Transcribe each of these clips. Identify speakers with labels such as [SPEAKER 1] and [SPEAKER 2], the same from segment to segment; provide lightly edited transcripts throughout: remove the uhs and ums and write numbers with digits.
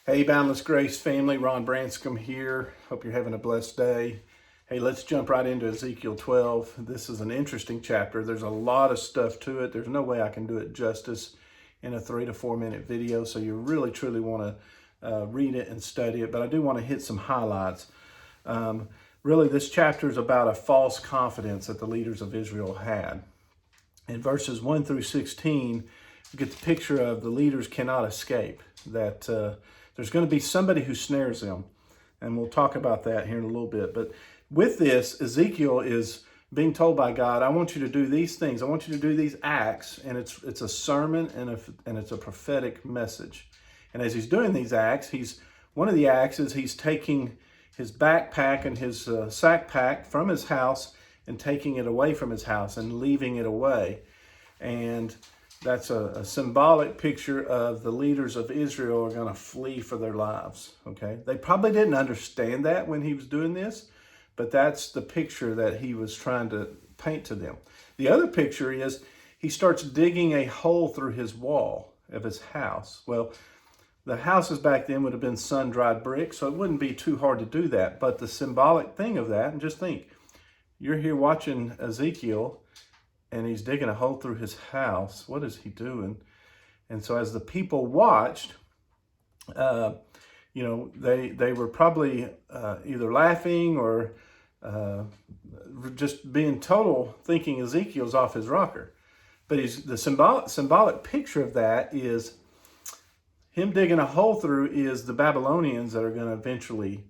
[SPEAKER 1] Hey, Boundless Grace family, Ron Branscombe here. Hope you're having a blessed day. Hey, let's jump right into Ezekiel 12. This is an interesting chapter. There's a lot of stuff to it. There's no way I can do it justice in a 3 to 4 minute video, so you really, truly want to read it and study it, but I do want to hit some highlights. Really, this chapter is about a false confidence that the leaders of Israel had. In verses 1 through 16, you get the picture of the leaders cannot escape, that there's going to be somebody who snares them. And we'll talk about that here in a little bit. But with this, Ezekiel is being told by God, I want you to do these things. I want you to do these acts. And it's a sermon and it's a prophetic message. And as he's doing these acts, one of the acts is he's taking his backpack and his sack pack from his house and taking it away from his house and leaving it away. And that's a symbolic picture of the leaders of Israel are going to flee for their lives, okay? They probably didn't understand that when he was doing this, but that's the picture that he was trying to paint to them. The other picture is he starts digging a hole through his wall of his house. Well, the houses back then would have been sun-dried brick, so it wouldn't be too hard to do that. But the symbolic thing of that, and just think, you're here watching Ezekiel, and he's digging a hole through his house. What is he doing? And so as the people watched, they were probably either laughing or just being total, thinking Ezekiel's off his rocker. But the symbolic picture of that is him digging a hole through is the Babylonians that are going to eventually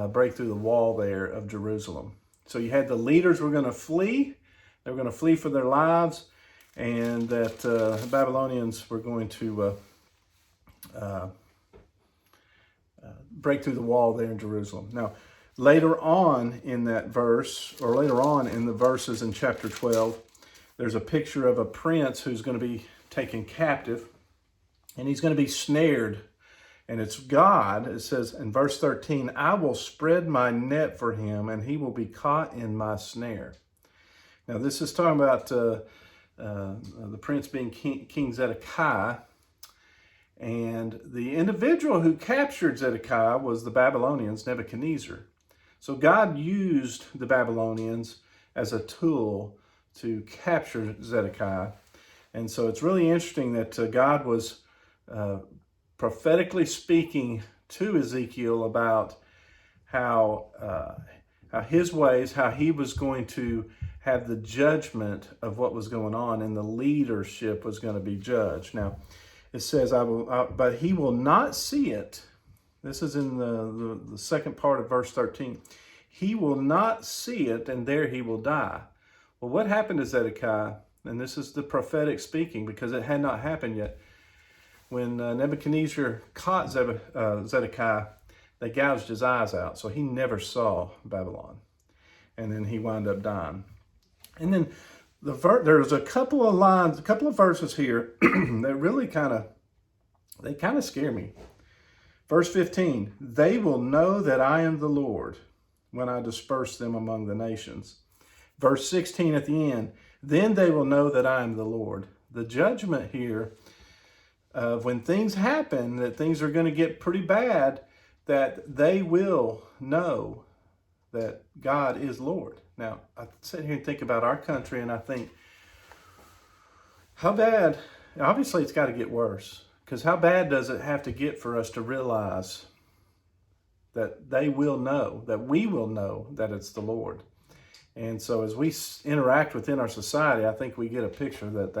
[SPEAKER 1] break through the wall there of Jerusalem. So you had the leaders were going to flee. They were going to flee for their lives, and that the Babylonians were going to break through the wall there in Jerusalem. Now, later on in that verse, or later on in the verses in chapter 12, there's a picture of a prince who's going to be taken captive, and he's going to be snared. And it's God, it says in verse 13, I will spread my net for him, and he will be caught in my snare. Now, this is talking about the prince being King Zedekiah, and the individual who captured Zedekiah was the Babylonians, Nebuchadnezzar. So God used the Babylonians as a tool to capture Zedekiah. And so it's really interesting that God was prophetically speaking to Ezekiel about how his ways, how he was going to have the judgment of what was going on, and the leadership was going to be judged. Now, it says, but he will not see it. This is in the second part of verse 13. He will not see it, and there he will die. Well, what happened to Zedekiah? And this is the prophetic speaking, because it had not happened yet. When Nebuchadnezzar caught Zedekiah, they gouged his eyes out, so he never saw Babylon. And then he wound up dying. And then there's a couple of lines, a couple of verses here that really kind of scare me. Verse 15, they will know that I am the Lord when I disperse them among the nations. Verse 16 at the end, then they will know that I am the Lord. The judgment here of when things happen, that things are going to get pretty bad, that they will know that God is Lord. Now, I sit here and think about our country, and I think, how bad, obviously it's got to get worse, because how bad does it have to get for us to realize that they will know, that we will know that it's the Lord? And so as we interact within our society, I think we get a picture that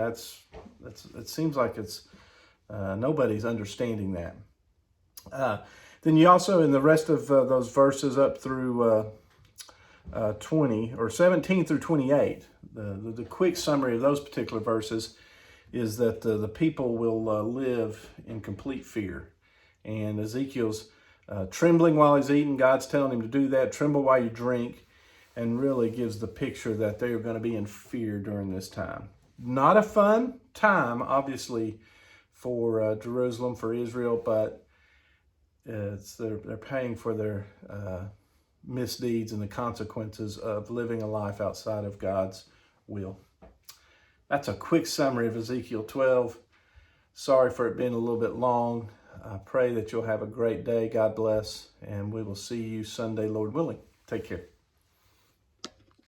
[SPEAKER 1] it seems like it's nobody's understanding that. Then you also, in the rest of those verses up through 20 or 17 through 28, the quick summary of those particular verses is that the people will live in complete fear. And Ezekiel's trembling while he's eating. God's telling him to do that. Tremble while you drink. And really gives the picture that they are going to be in fear during this time. Not a fun time, obviously, for Jerusalem, for Israel, but they're paying for their misdeeds and the consequences of living a life outside of God's will. That's a quick summary of Ezekiel 12. Sorry for it being a little bit long. I pray that you'll have a great day. God bless, and we will see you Sunday, Lord willing. Take care.